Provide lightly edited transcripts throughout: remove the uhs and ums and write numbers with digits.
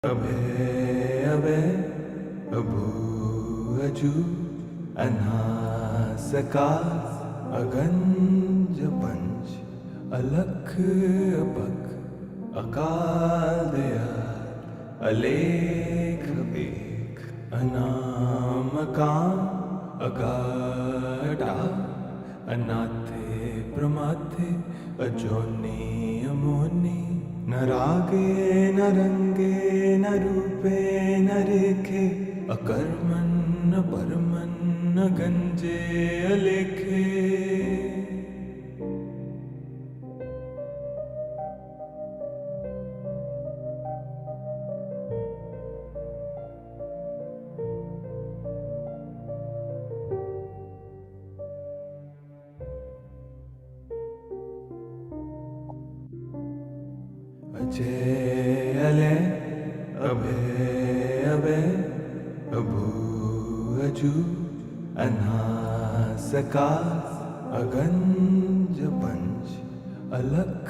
अभे अभे अभू अजू अनासकार अगंज पंच अलख अपक अकाल दयाल अलेख बेख अनामकाम अगाढ़ा अनाथे प्रमाथे अजोनी अमोनी न रागे न रंगे न रूपे न रेखे अकर्मन न परमन न गंजे अलेखे। अजय अले अभे अभे अभू अजू अनासकार अगंज पंच अलख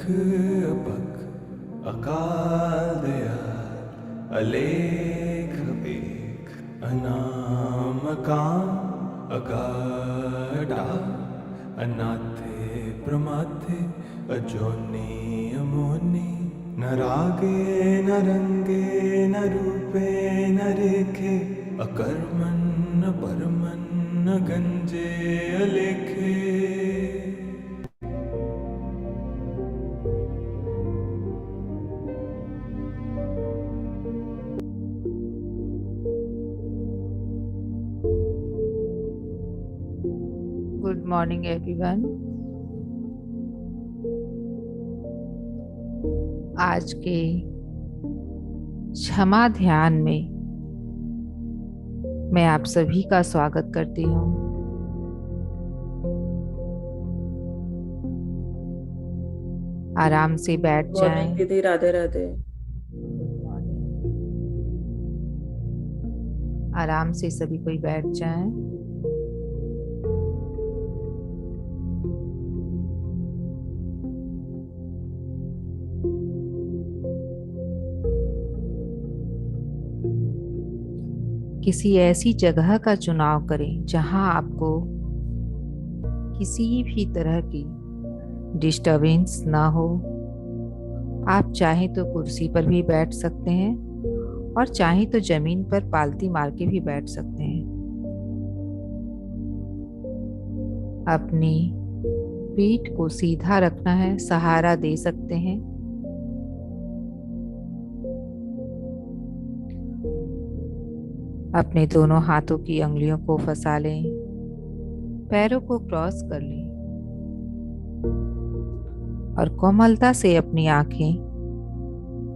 अपक अकाल दयाल अलेख बेख अनामकाम अगाढ़ा अनाथे प्रमाथे अजोनी अमोनी न रागे न रंगे न रूपे न रेखे अकर्मन न परमन न गंजे अलेखे। Good morning everyone. आज के क्षमा ध्यान में मैं आप सभी का स्वागत करती हूँ। आराम से बैठ जाएं। दीदी राधे राधे। आराम से सभी कोई बैठ जाएं। किसी ऐसी जगह का चुनाव करें जहां आपको किसी भी तरह की डिस्टरबेंस ना हो। आप चाहें तो कुर्सी पर भी बैठ सकते हैं और चाहें तो जमीन पर पालती मार के भी बैठ सकते हैं। अपनी पीठ को सीधा रखना है, सहारा दे सकते हैं। अपने दोनों हाथों की अंगुलियों को फंसा लें, पैरों को क्रॉस कर लें और कोमलता से अपनी आंखें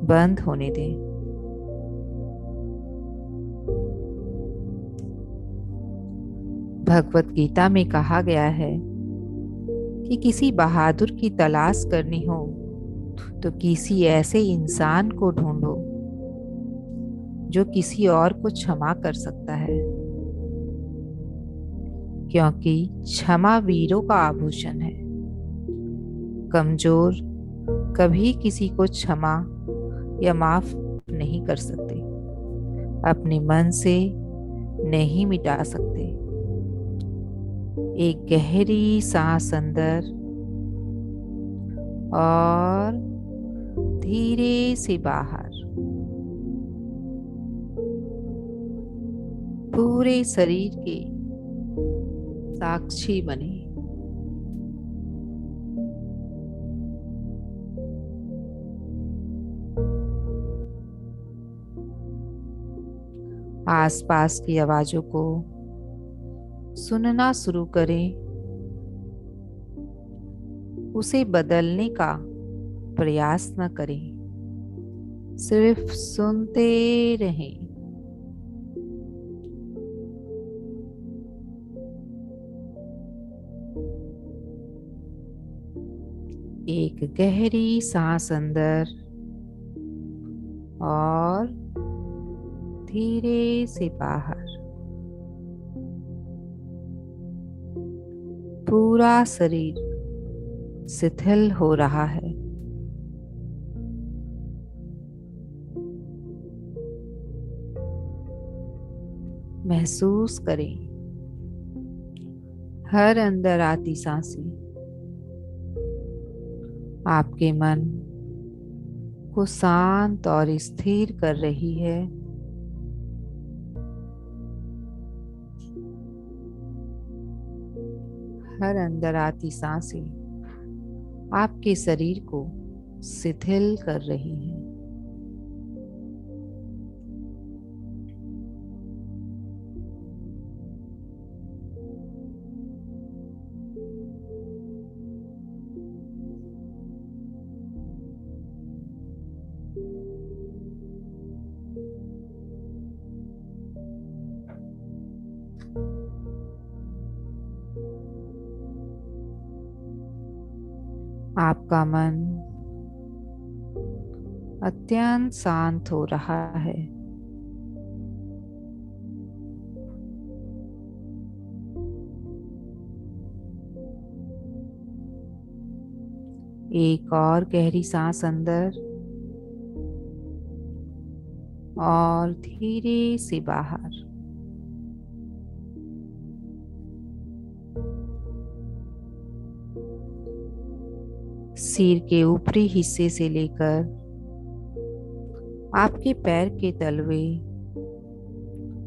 बंद होने दें। भगवत गीता में कहा गया है कि किसी बहादुर की तलाश करनी हो तो किसी ऐसे इंसान को ढूंढो जो किसी और को क्षमा कर सकता है, क्योंकि क्षमा वीरों का आभूषण है। कमजोर कभी किसी को क्षमा या माफ नहीं कर सकते, अपने मन से नहीं मिटा सकते। एक गहरी सांस अंदर और धीरे से बाहर। पूरे शरीर के साक्षी बने। आसपास की आवाजों को सुनना शुरू करें, उसे बदलने का प्रयास न करें, सिर्फ सुनते रहें। एक गहरी सांस अंदर और धीरे से बाहर। पूरा शरीर शिथिल हो रहा है। महसूस करें हर अंदर आती सांसें आपके मन को शांत और स्थिर कर रही है। हर अंदर आती सांसें आपके शरीर को शिथिल कर रही हैं। आपका मन अत्यंत शांत हो रहा है। एक और गहरी सांस अंदर और धीरे से बाहर। सिर के ऊपरी हिस्से से लेकर आपके पैर के तलवे,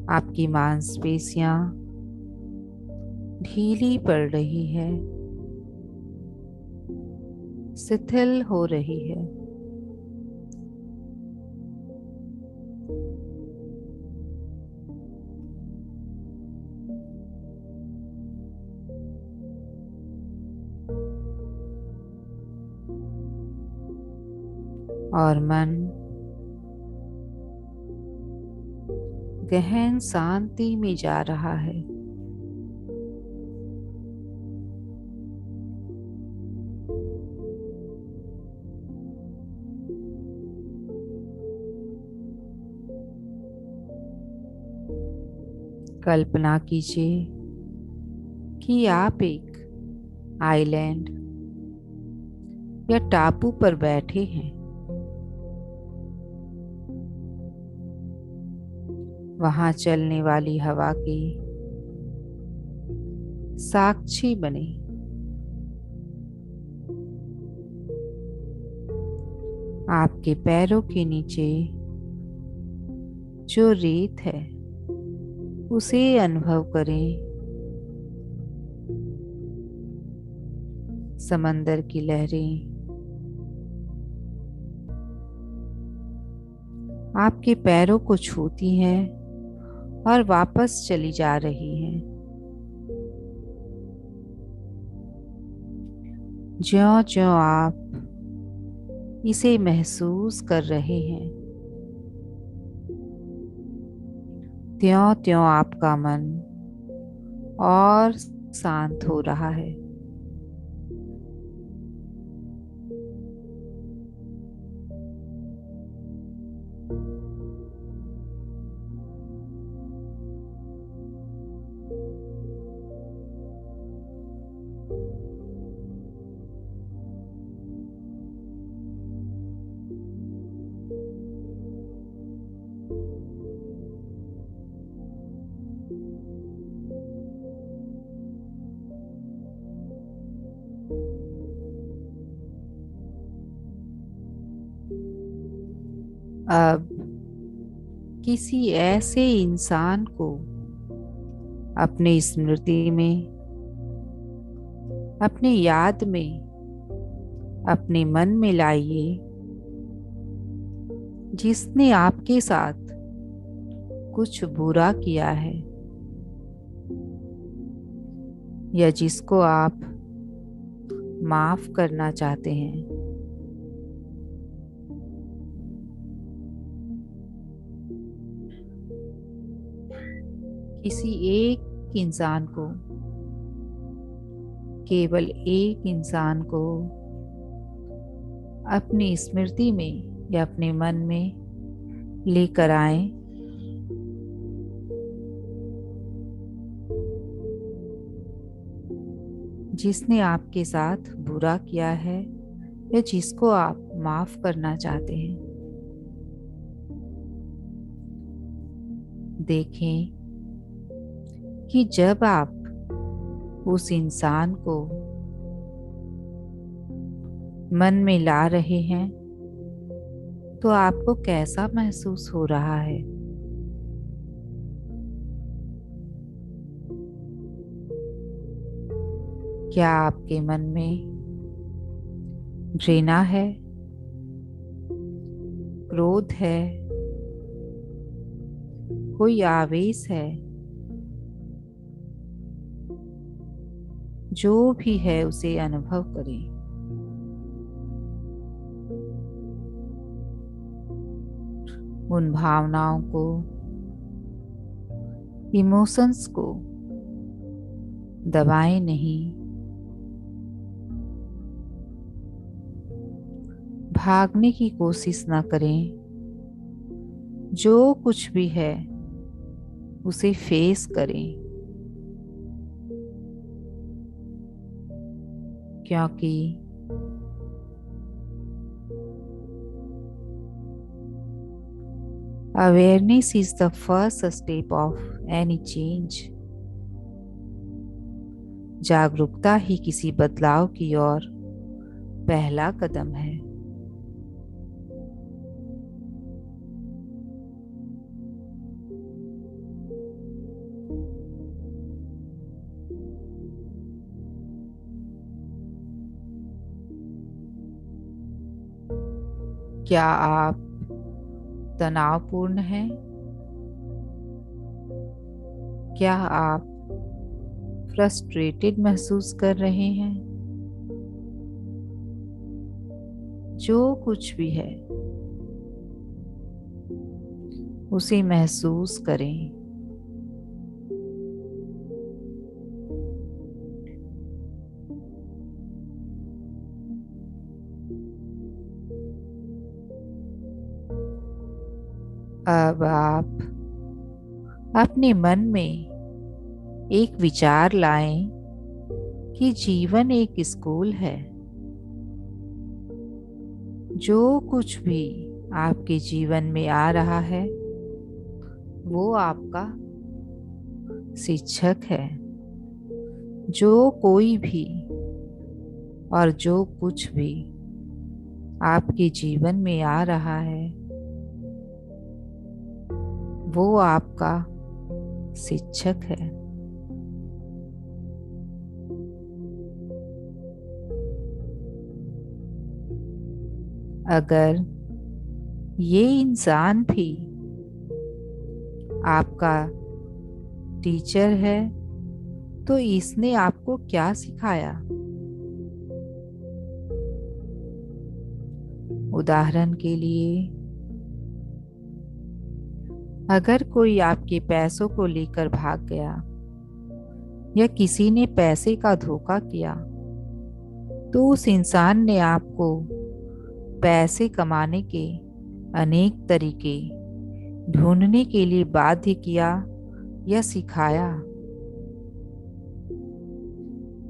आपकी मांसपेशियां ढीली पड़ रही है, शिथिल हो रही है। और मन गहन शांति में जा रहा है। कल्पना कीजिए कि आप एक आइलैंड या टापू पर बैठे हैं। वहां चलने वाली हवा के साक्षी बने। आपके पैरों के नीचे जो रेत है उसे अनुभव करें। समंदर की लहरें आपके पैरों को छूती हैं और वापस चली जा रही हैं। ज्यों-ज्यों आप इसे महसूस कर रहे हैं, त्यों-त्यों आपका मन और शांत हो रहा है। अब किसी ऐसे इंसान को अपनी स्मृति में, अपनी याद में, अपने मन में लाइए जिसने आपके साथ कुछ बुरा किया है या जिसको आप माफ करना चाहते हैं। किसी एक इंसान को, केवल एक इंसान को अपनी स्मृति में या अपने मन में लेकर आएं जिसने आपके साथ बुरा किया है या जिसको आप माफ करना चाहते हैं। देखें कि जब आप उस इंसान को मन में ला रहे हैं तो आपको कैसा महसूस हो रहा है। क्या आपके मन में घृणा है, क्रोध है, कोई आवेश है? जो भी है उसे अनुभव करें। उन भावनाओं को, इमोशंस को दबाएं नहीं, भागने की कोशिश ना करें। जो कुछ भी है उसे फेस करें, क्योंकि awareness is the first step of any change. जागरूकता ही किसी बदलाव की ओर पहला कदम है। क्या आप तनावपूर्ण हैं? क्या आप फ्रस्ट्रेटेड महसूस कर रहे हैं? जो कुछ भी है उसे महसूस करें। अब आप अपने मन में एक विचार लाएं कि जीवन एक स्कूल है। जो कुछ भी आपके जीवन में आ रहा है वो आपका शिक्षक है। जो कोई भी और जो कुछ भी आपके जीवन में आ रहा है वो आपका शिक्षक है। अगर ये इंसान भी आपका टीचर है तो इसने आपको क्या सिखाया? उदाहरण के लिए, अगर कोई आपके पैसों को लेकर भाग गया या किसी ने पैसे का धोखा किया तो उस इंसान ने आपको पैसे कमाने के अनेक तरीके ढूंढने के लिए बाध्य किया या सिखाया।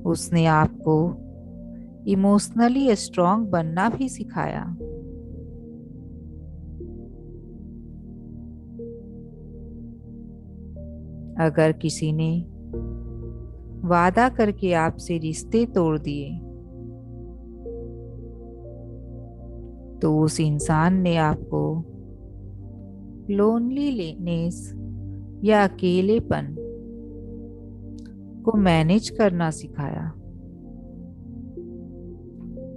उसने आपको इमोशनली स्ट्रांग बनना भी सिखाया। अगर किसी ने वादा करके आपसे रिश्ते तोड़ दिए तो उस इंसान ने आपको लोनलीनेस या अकेलेपन को मैनेज करना सिखाया।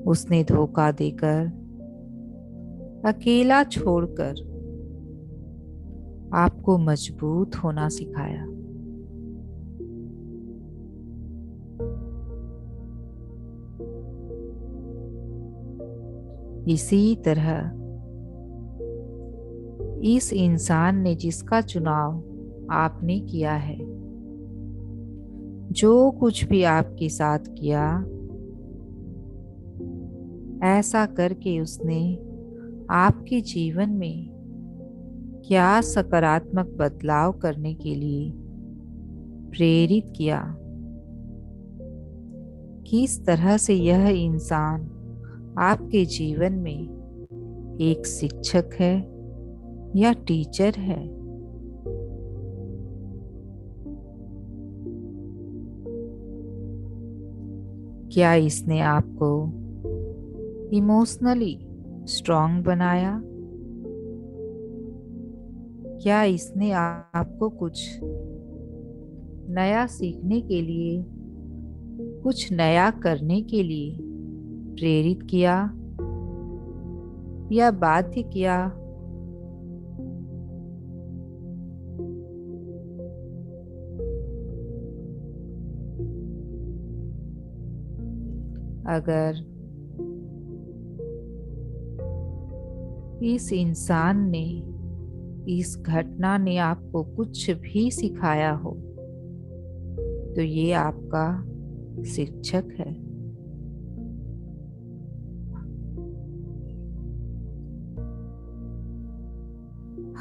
उसने धोखा देकर, अकेला छोड़कर आपको मजबूत होना सिखाया। इसी तरह इस इंसान ने जिसका चुनाव आपने किया है, जो कुछ भी आपके साथ किया, ऐसा करके उसने आपके जीवन में क्या सकारात्मक बदलाव करने के लिए प्रेरित किया। किस तरह से यह इंसान आपके जीवन में एक शिक्षक है या टीचर है। क्या इसने आपको इमोशनली स्ट्रांग बनाया? क्या इसने आपको कुछ नया सीखने के लिए, कुछ नया करने के लिए प्रेरित किया या बाध्य किया? अगर इस इंसान ने, इस घटना ने आपको कुछ भी सिखाया हो तो ये आपका शिक्षक है।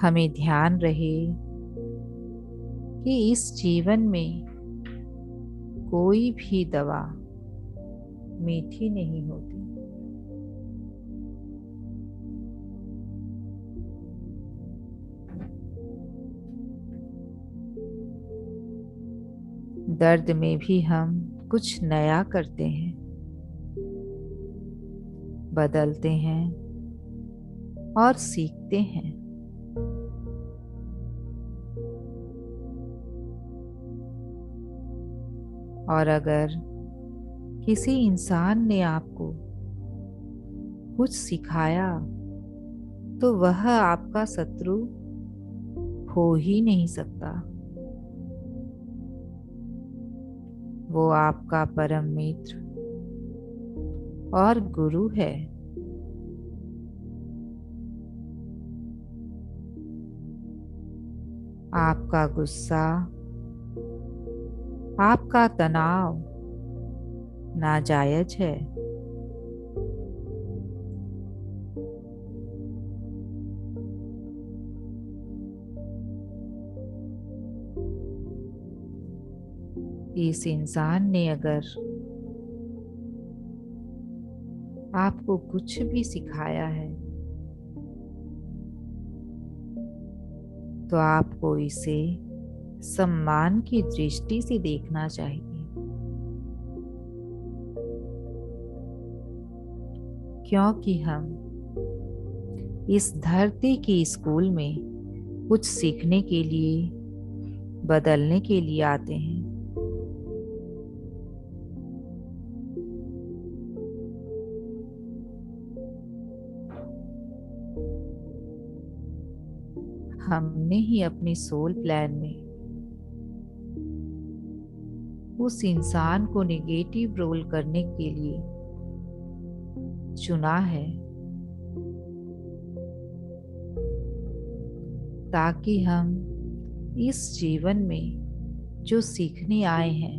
हमें ध्यान रहे कि इस जीवन में कोई भी दवा मीठी नहीं होती। दर्द में भी हम कुछ नया करते हैं, बदलते हैं और सीखते हैं। और अगर किसी इंसान ने आपको कुछ सिखाया तो वह आपका शत्रु हो ही नहीं सकता। वो आपका परम मित्र और गुरु है। आपका गुस्सा, आपका तनाव नाजायज है। इस इंसान ने अगर आपको कुछ भी सिखाया है तो आपको इसे सम्मान की दृष्टि से देखना चाहिए, क्योंकि हम इस धरती की स्कूल में कुछ सीखने के लिए, बदलने के लिए आते हैं। हमने ही अपनी सोल प्लान में उस इंसान को नेगेटिव रोल करने के लिए चुना है, ताकि हम इस जीवन में जो सीखने आए हैं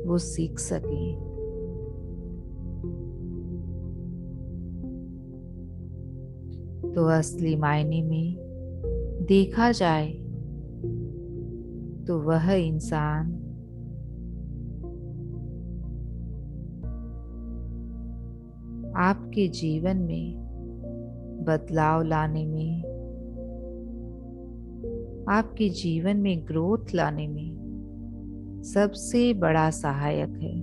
वो सीख सकें। तो असली मायने में देखा जाए तो वह इंसान आपके जीवन में बदलाव लाने में, आपके जीवन में ग्रोथ लाने में सबसे बड़ा सहायक है।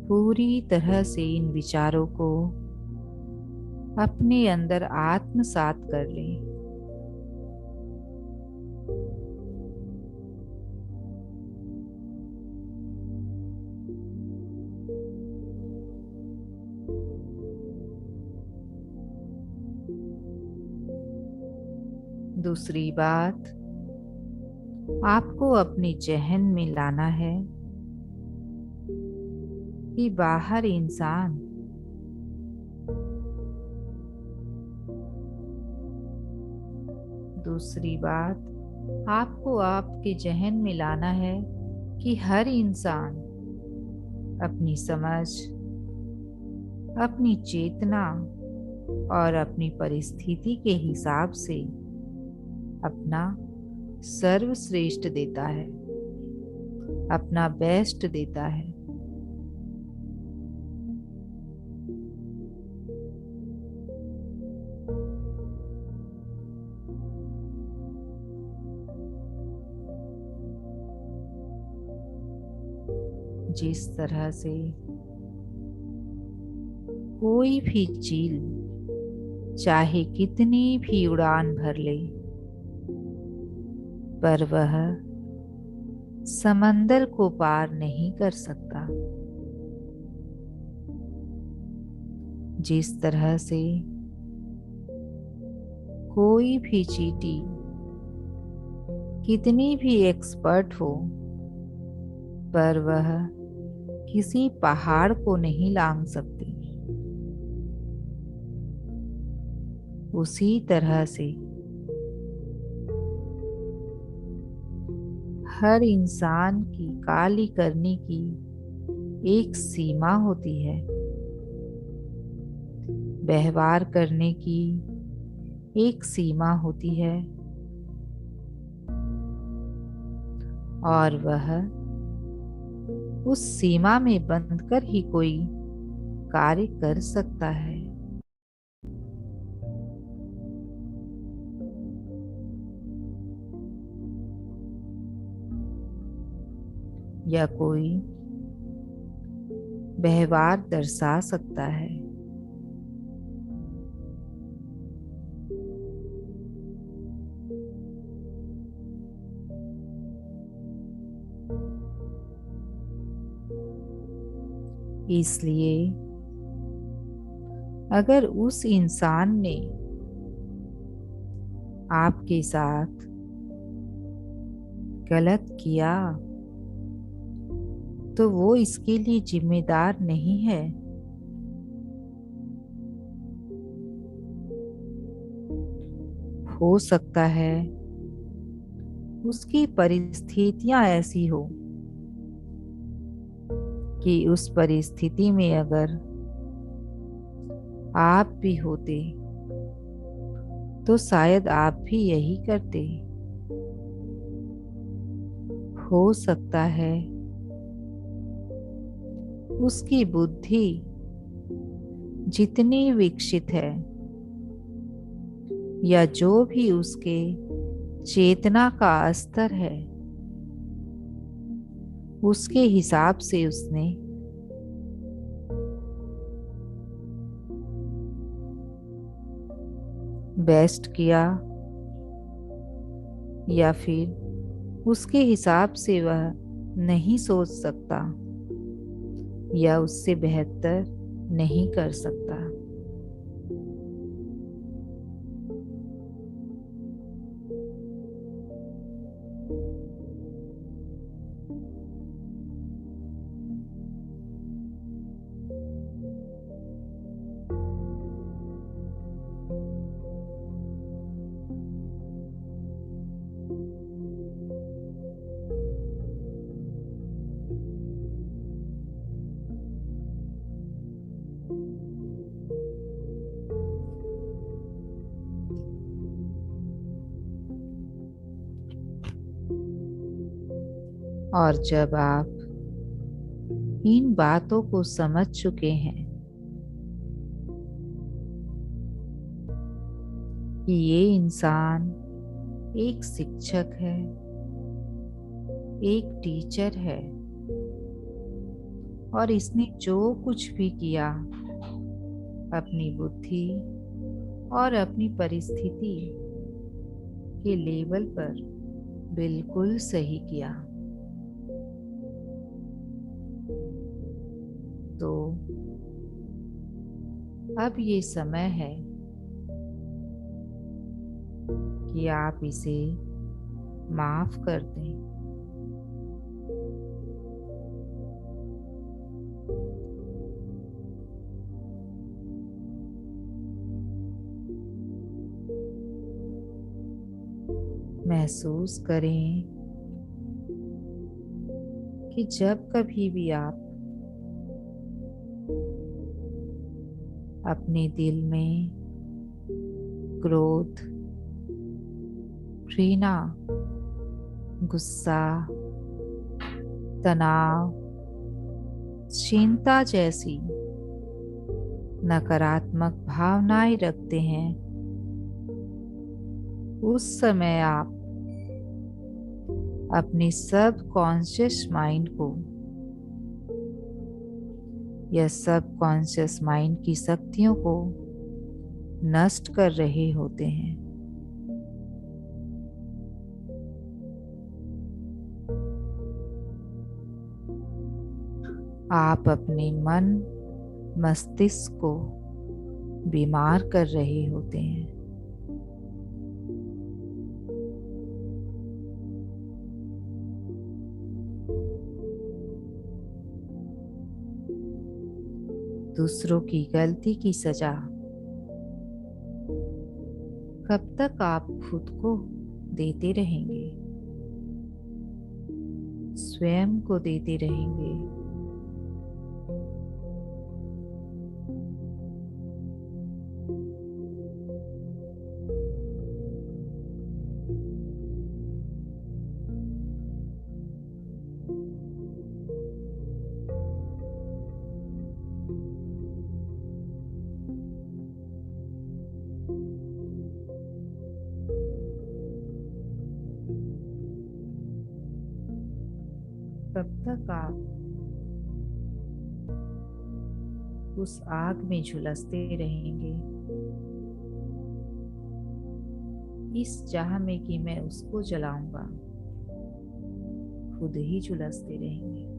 पूरी तरह से इन विचारों को अपने अंदर आत्मसात कर लें। दूसरी बात, आपको अपने जहन में लाना है कि बाहर इंसान दूसरी बात, आपको आपके जहन में लाना है कि हर इंसान अपनी समझ, अपनी चेतना और अपनी परिस्थिति के हिसाब से अपना सर्वश्रेष्ठ देता है, अपना बेस्ट देता है। जिस तरह से कोई भी चील चाहे कितनी भी उड़ान भर ले, पर वह समंदर को पार नहीं कर सकता। जिस तरह से कोई भी चींटी कितनी भी एक्सपर्ट हो, पर वह किसी पहाड़ को नहीं लांघ सकती, उसी तरह से हर इंसान की काली करने की एक सीमा होती है, व्यवहार करने की एक सीमा होती है, और वह उस सीमा में बंधकर ही कोई कार्य कर सकता है। या कोई व्यवहार दर्शा सकता है। इसलिए अगर उस इंसान ने आपके साथ गलत किया, तो वो इसके लिए जिम्मेदार नहीं है। हो सकता है उसकी परिस्थितियां ऐसी हो कि उस परिस्थिति में अगर आप भी होते तो शायद आप भी यही करते। हो सकता है उसकी बुद्धि जितनी विकसित है, या जो भी उसके चेतना का स्तर है, उसके हिसाब से उसने बेस्ट किया, या फिर उसके हिसाब से वह नहीं सोच सकता या उससे बेहतर नहीं कर सकता। और जब आप इन बातों को समझ चुके हैं कि ये इंसान एक शिक्षक है, एक टीचर है, और इसने जो कुछ भी किया अपनी बुद्धि और अपनी परिस्थिति के लेवल पर बिल्कुल सही किया, तो अब ये समय है कि आप इसे माफ कर दें। महसूस करें कि जब कभी भी आप अपने दिल में क्रोध, घृणा, गुस्सा, तनाव, चिंता जैसी नकारात्मक भावनाएं रखते हैं, उस समय आप अपने सब कॉन्शियस माइंड को यह सब कॉन्शियस माइंड की शक्तियों को नष्ट कर रहे होते हैं। आप अपने मन मस्तिष्क को बीमार कर रहे होते हैं। दूसरों की गलती की सजा कब तक आप खुद को देते रहेंगे, स्वयं को देते रहेंगे। कब तक आप उस आग में झुलसते रहेंगे, इस चाह में कि मैं उसको जलाऊंगा, खुद ही झुलसते रहेंगे।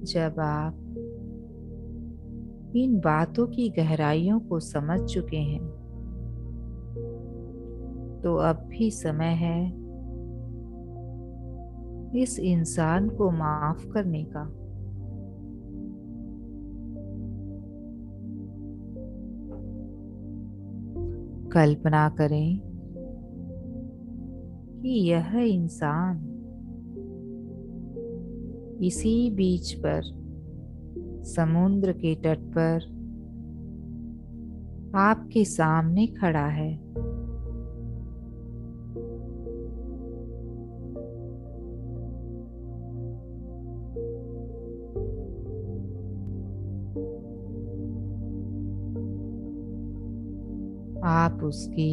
जब आप इन बातों की गहराइयों को समझ चुके हैं, तो अब भी समय है इस इंसान को माफ करने का। कल्पना करें कि यह इंसान इसी बीच पर, समुद्र के तट पर आपके सामने खड़ा है। आप उसकी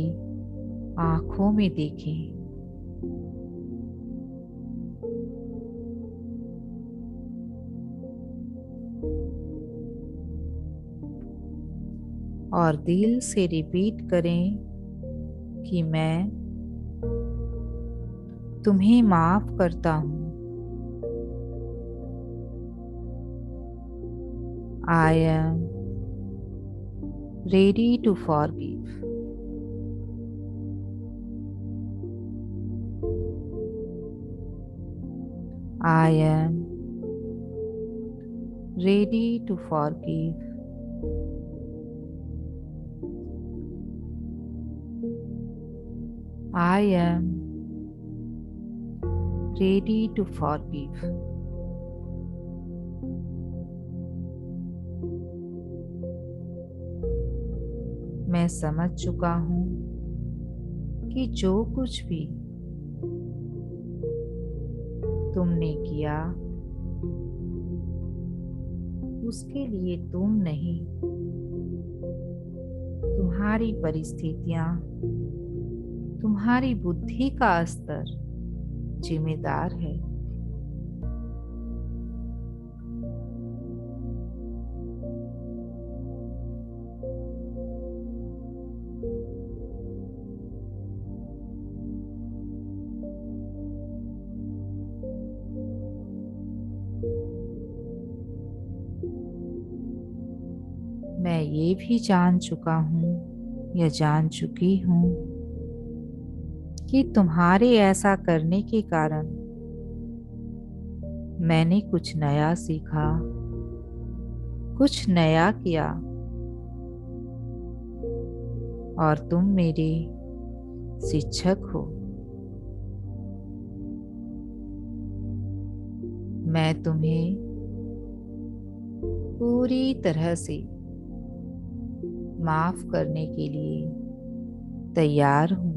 आंखों में देखें, और दिल से रिपीट करें कि मैं तुम्हें माफ करता हूँ। I am ready to forgive. I am ready to forgive. I am ready to forgive. मैं समझ चुका हूँ कि जो कुछ भी तुमने किया उसके लिए तुम नहीं, तुम्हारी परिस्थितियां, तुम्हारी बुद्धि का स्तर जिम्मेदार है। मैं ये भी जान चुका हूँ या जान चुकी हूँ कि तुम्हारे ऐसा करने के कारण मैंने कुछ नया सीखा, कुछ नया किया, और तुम मेरे शिक्षक हो। मैं तुम्हें पूरी तरह से माफ करने के लिए तैयार हूँ।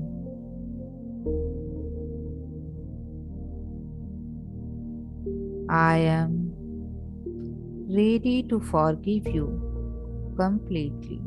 I am ready to forgive you. completely.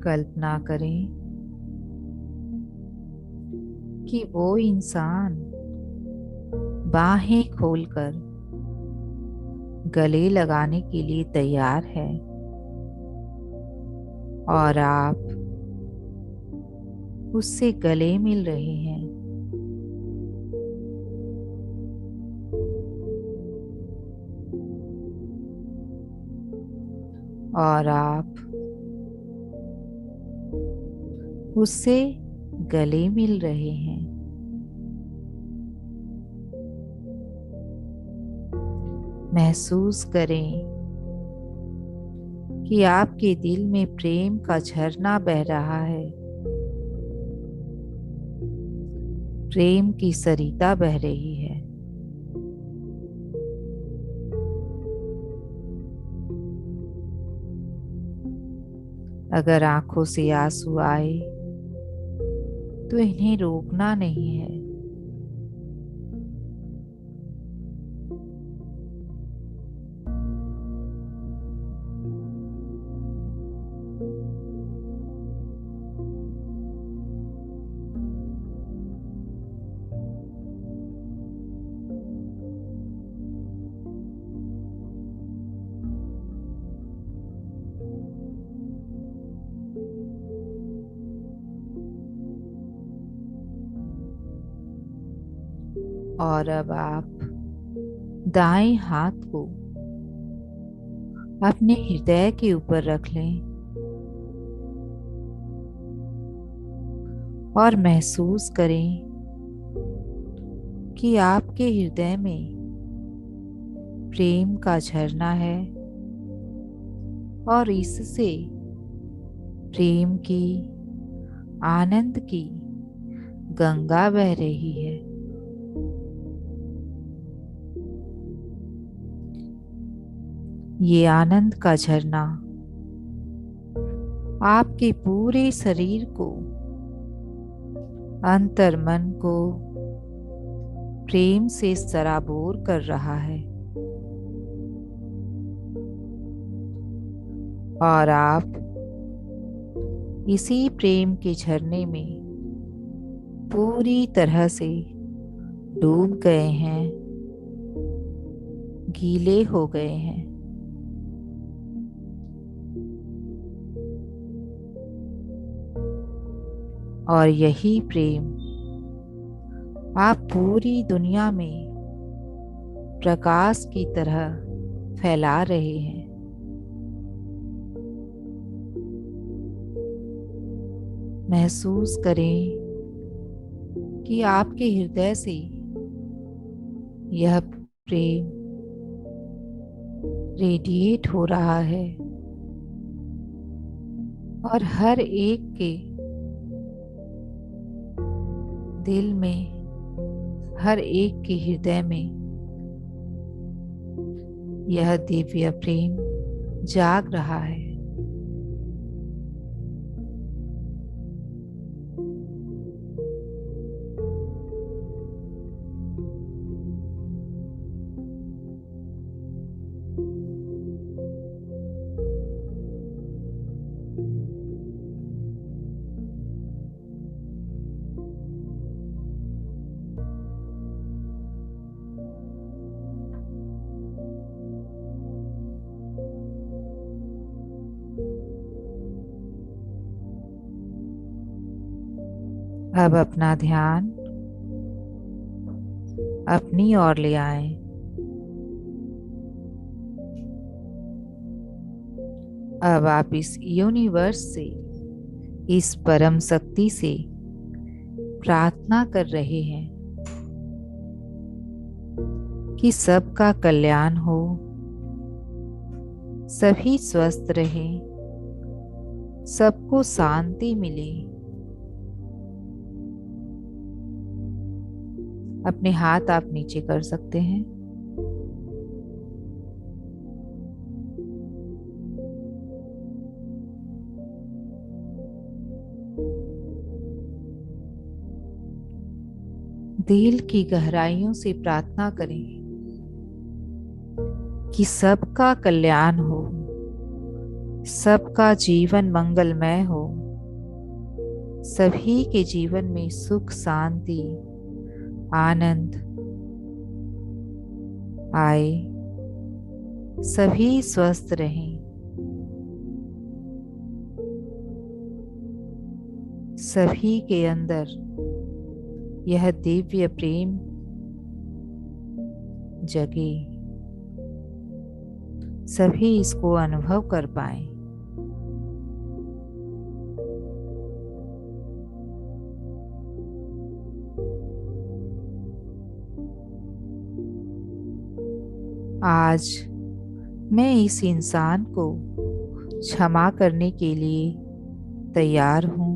कल्पना करें कि वो इंसान बाहें खोलकर गले लगाने के लिए तैयार है और आप उससे गले मिल रहे हैं। और आप उससे गले मिल रहे हैं। महसूस करें कि आपके दिल में प्रेम का झरना बह रहा है। प्रेम की सरिता बह रही है। अगर आंखों से आंसू आए तो इन्हें रोकना नहीं है। और अब आप दाएं हाथ को अपने हृदय के ऊपर रख लें और महसूस करें कि आपके हृदय में प्रेम का झरना है और इससे प्रेम की, आनंद की गंगा बह रही है। ये आनंद का झरना आपके पूरे शरीर को, अंतर मन को प्रेम से सराबोर कर रहा है। और आप इसी प्रेम के झरने में पूरी तरह से डूब गए हैं, गीले हो गए हैं। और यही प्रेम आप पूरी दुनिया में प्रकाश की तरह फैला रहे हैं। महसूस करें कि आपके हृदय से यह प्रेम रेडिएट हो रहा है और हर एक के दिल में, हर एक के हृदय में यह दिव्य प्रेम जाग रहा है। अब अपना ध्यान अपनी ओर ले आएं। अब आप इस यूनिवर्स से, इस परम शक्ति से प्रार्थना कर रहे हैं कि सबका कल्याण हो, सभी स्वस्थ रहें, सबको शांति मिले। अपने हाथ आप नीचे कर सकते हैं। दिल की गहराइयों से प्रार्थना करें कि सबका कल्याण हो, सबका जीवन मंगलमय हो, सभी के जीवन में सुख शांति आनंद आए, सभी स्वस्थ रहें, सभी के अंदर यह दिव्य प्रेम जगे, सभी इसको अनुभव कर पाएं। आज मैं इस इंसान को क्षमा करने के लिए तैयार हूँ।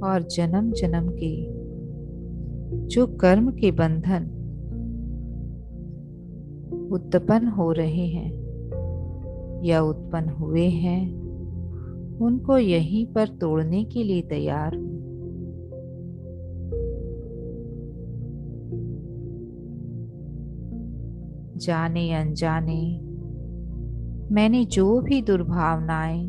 और जन्म जन्म के जो कर्म के बंधन उत्पन्न हो रहे हैं या उत्पन्न हुए हैं, उनको यहीं पर तोड़ने के लिए तैयार हूं। जाने अनजाने मैंने जो भी दुर्भावनाएं,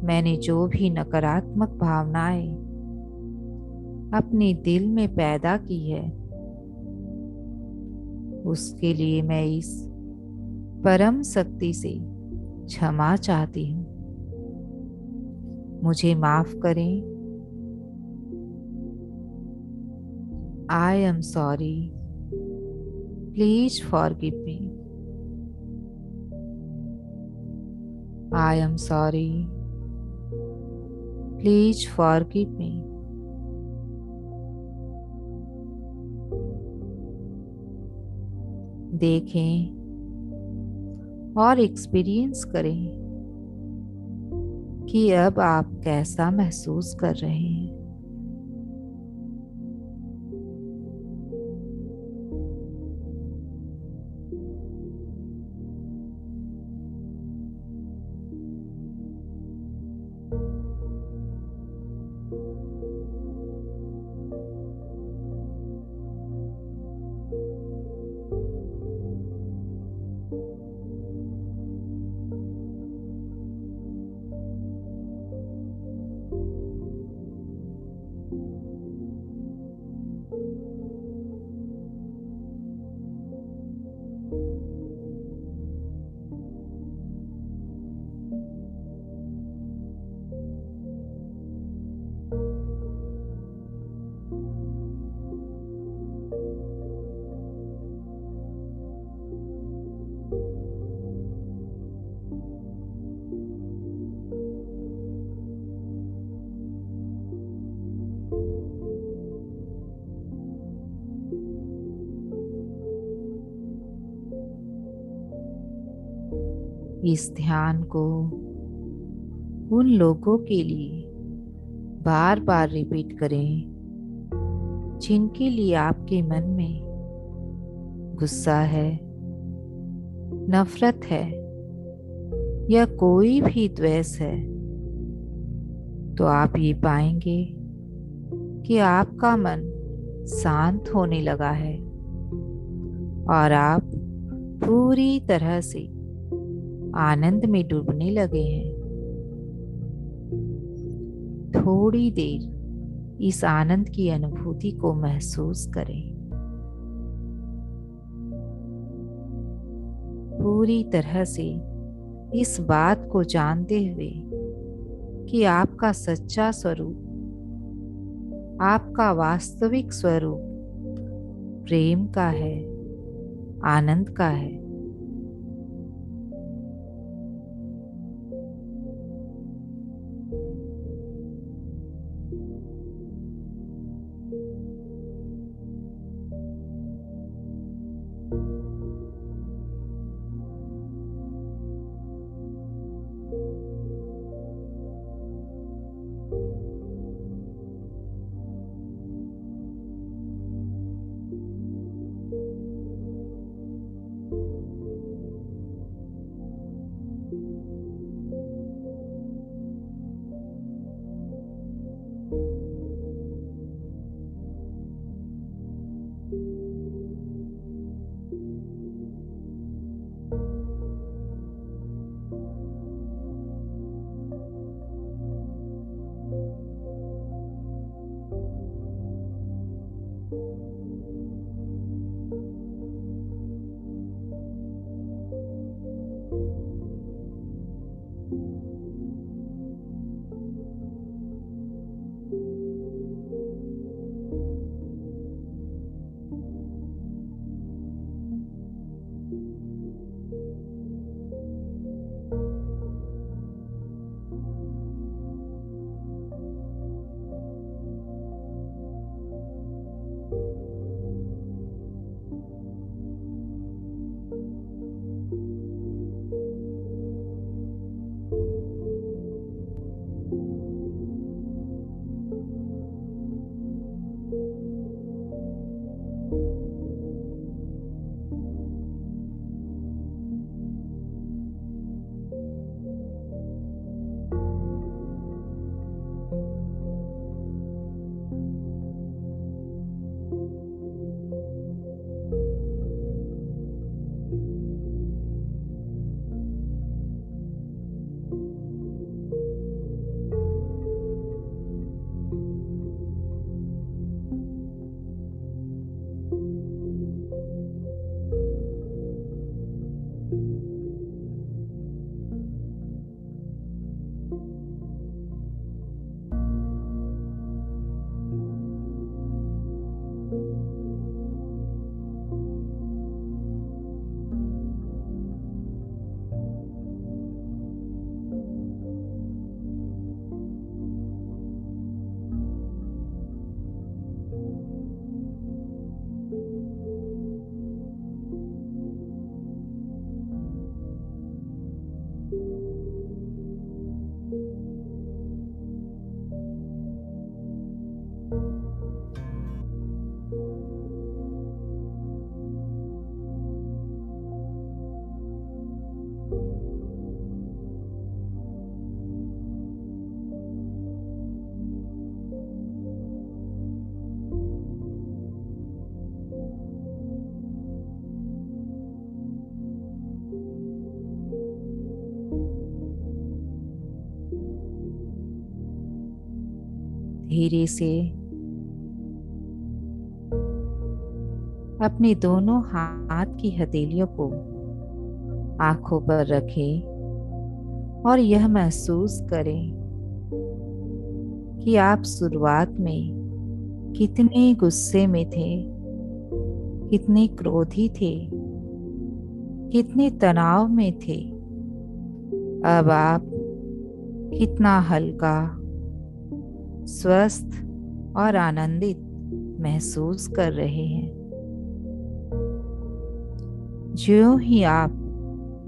मैंने जो भी नकारात्मक भावनाएं अपने दिल में पैदा की है, उसके लिए मैं इस परम शक्ति से क्षमा चाहती हूँ। मुझे माफ करें। I am sorry, please forgive me. I am sorry, please forgive me. देखें और एक्सपीरियंस करें कि अब आप कैसा महसूस कर रहे हैं। इस ध्यान को उन लोगों के लिए बार बार रिपीट करें जिनके लिए आपके मन में गुस्सा है, नफरत है या कोई भी द्वेष है। तो आप ये पाएंगे कि आपका मन शांत होने लगा है और आप पूरी तरह से आनंद में डूबने लगे हैं। थोड़ी देर इस आनंद की अनुभूति को महसूस करें। पूरी तरह से इस बात को जानते हुए कि आपका सच्चा स्वरूप, आपका वास्तविक स्वरूप प्रेम का है, आनंद का है। धीरे से अपनी दोनों हाथ की हथेलियों को आंखों पर रखें और यह महसूस करें कि आप शुरुआत में कितने गुस्से में थे, कितने क्रोधी थे, कितने तनाव में थे। अब आप कितना हल्का, स्वस्थ और आनंदित महसूस कर रहे हैं। ज्यों ही आप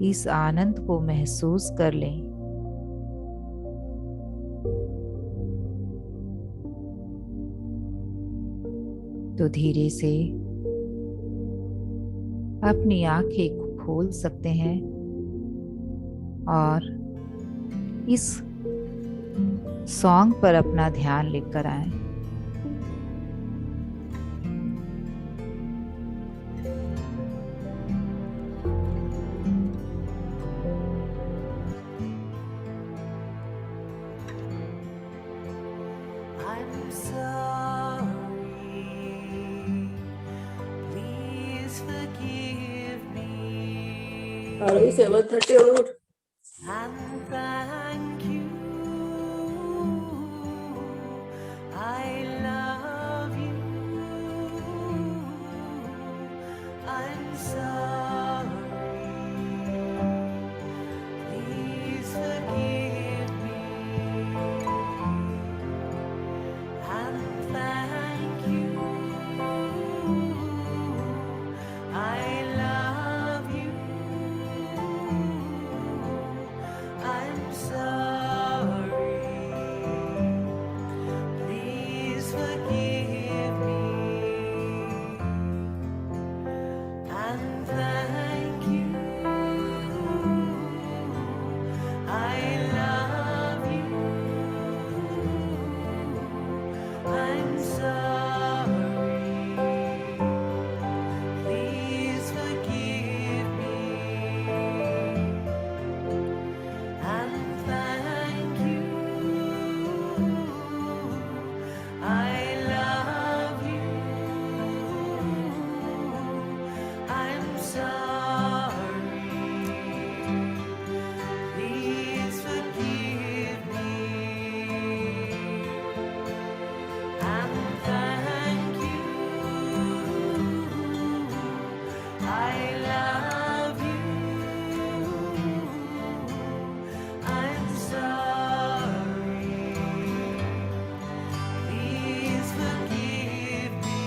इस आनंद को महसूस कर लें, तो धीरे से अपनी आंखें खोल सकते हैं और इस सॉन्ग पर अपना ध्यान लेकर आए। I'm sorry, please forgive me, Sorry, 7:30 और and thank you. I love you. I'm sorry, please forgive me. And thank you. I love you. I'm sorry. Please forgive me. And thank you. I love you. I'm sorry. Please forgive me. And thank you. I love you. I'm sorry. Please forgive me. And thank you. I love you. I'm sorry. Please forgive me.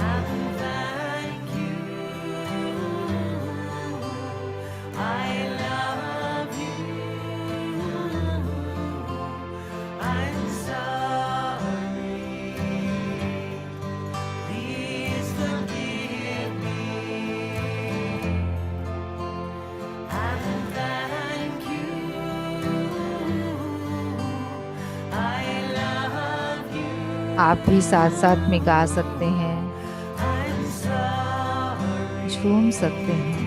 And thank you. I love you. I'm sorry. Please forgive me. And thank you. I love you. आप भी साथ साथ में गा सकते हैं, I'm sorry. झूम सकते हैं।